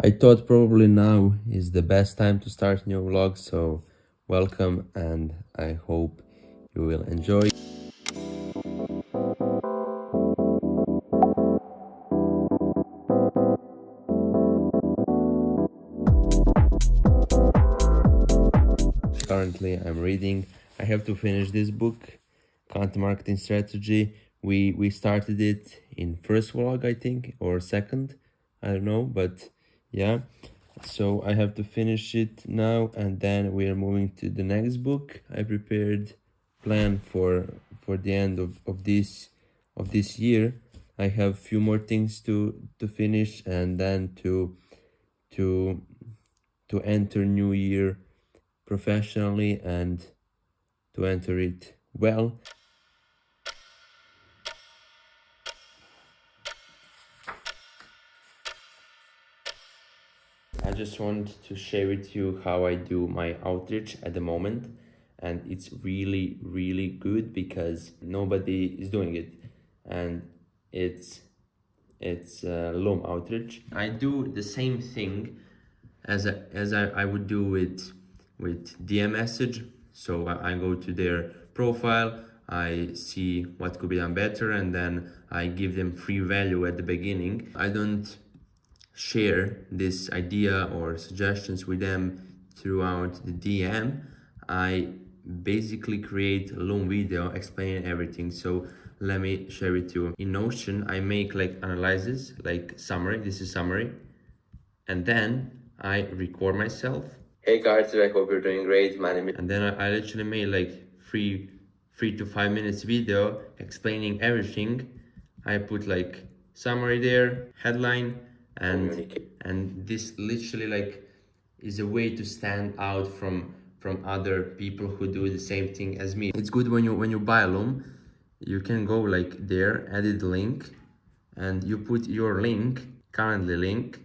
I thought probably now is the best time to start new vlog, so welcome and I hope you will enjoy. Currently I'm reading. I have to finish this book, Content Marketing Strategy. We started it in first vlog, I think, or second, I don't know, but yeah. So I have to finish it now, and then we are moving to the next book. I prepared plan for the end of this year. I have few more things to finish, and then to enter new year professionally and to enter it well. I just want to share with you how I do my outreach at the moment, and it's really good because nobody is doing it, and it's loam outreach. I do the same thing as I would do with DM message. So I go to their profile, I see what could be done better, and then I give them free value at the beginning. I don't share this idea or suggestions with them throughout the DM. I basically create a long video explaining everything. So let me share with you. In Notion, I make like analysis, like summary. This is summary, and then I record myself. Hey guys, I hope you're doing great. My name is... And then I literally made like 3 to 5 minutes video explaining everything. I put like summary there, headline, and this literally like is a way to stand out from other people who do the same thing as me. It's good when you buy a loom, you can go like there, edit the link, and you put your link, currently link,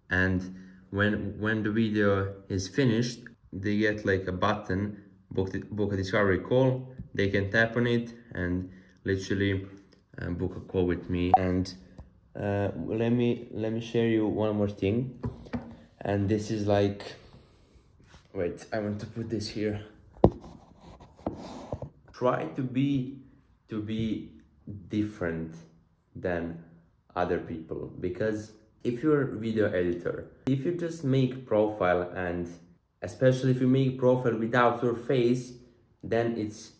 and when the video is finished, they get like a button, book a discovery call. They can tap on it and literally book a call with me. And let me share you one more thing, and this is like, wait, I want to put this here. Try to be different than other people, because if you're a video editor, if you just make profile, and especially if you make profile without your face, then it's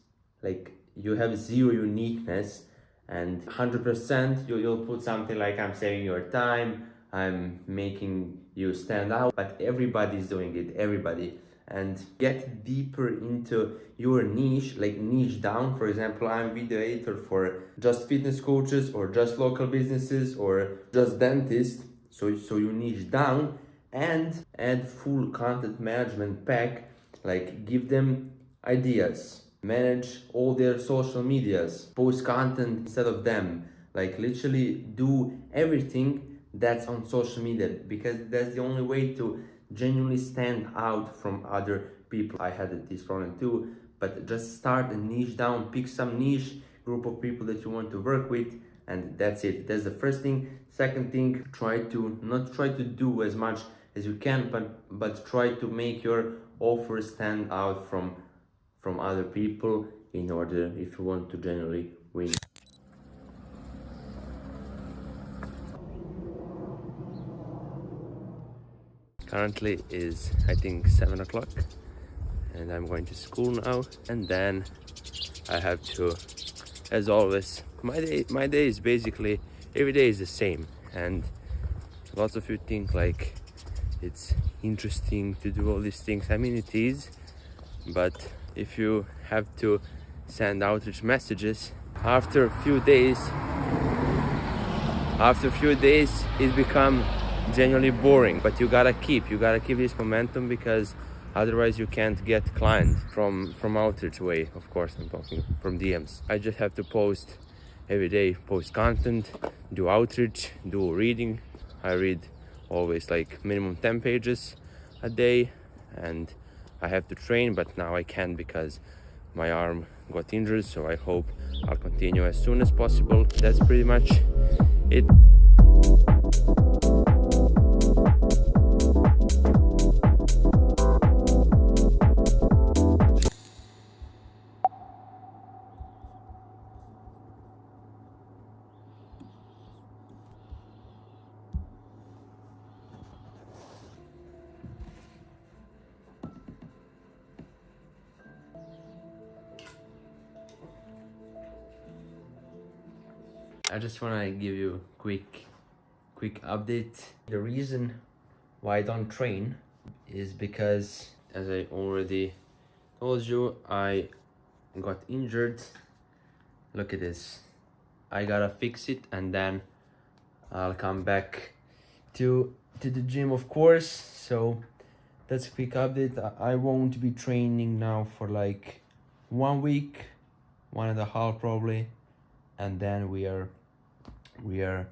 like you have zero uniqueness, and 100% you'll put something like, I'm saving your time, I'm making you stand out. But everybody's doing it, everybody. And get deeper into your niche, like niche down. For example, I'm video editor for just fitness coaches, or just local businesses, or just dentists. So you niche down and add full content management pack, like give them ideas, manage all their social medias, post content instead of them, like literally do everything that's on social media, because that's the only way to genuinely stand out from other people. I had this problem too, but just start a niche down, pick some niche group of people that you want to work with, and that's it. That's the first thing. Second thing, not try to do as much as you can, but try to make your offer stand out from other people, in order, if you want to generally win. Currently is, I think, 7 o'clock, and I'm going to school now, and then I have to, as always, my day is basically, every day is the same, and lots of you think like it's interesting to do all these things. I mean, it is, but if you have to send outreach messages, after a few days it becomes genuinely boring. But you gotta keep this momentum, because otherwise you can't get clients from outreach way. Of course, I'm talking from DMs. I just have to post every day, post content, do outreach, do reading. I read always like minimum 10 pages a day, and I have to train, but now I can't because my arm got injured. So I hope I'll continue as soon as possible. That's pretty much it. I just want to give you a quick update. The reason why I don't train is because, as I already told you, I got injured. Look at this. I gotta fix it and then I'll come back to the gym, of course. So that's a quick update. I won't be training now for like 1 week, 1.5 probably, and then we are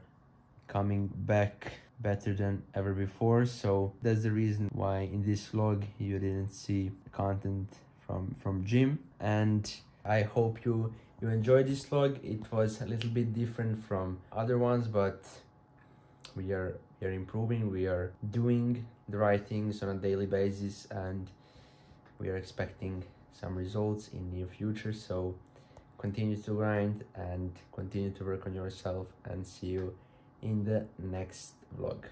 coming back better than ever before. So that's the reason why in this vlog you didn't see content from gym, and I hope you enjoyed this vlog. It was a little bit different from other ones, but we are improving. We are doing the right things on a daily basis, and we are expecting some results in near future. So continue to grind and continue to work on yourself, and see you in the next vlog.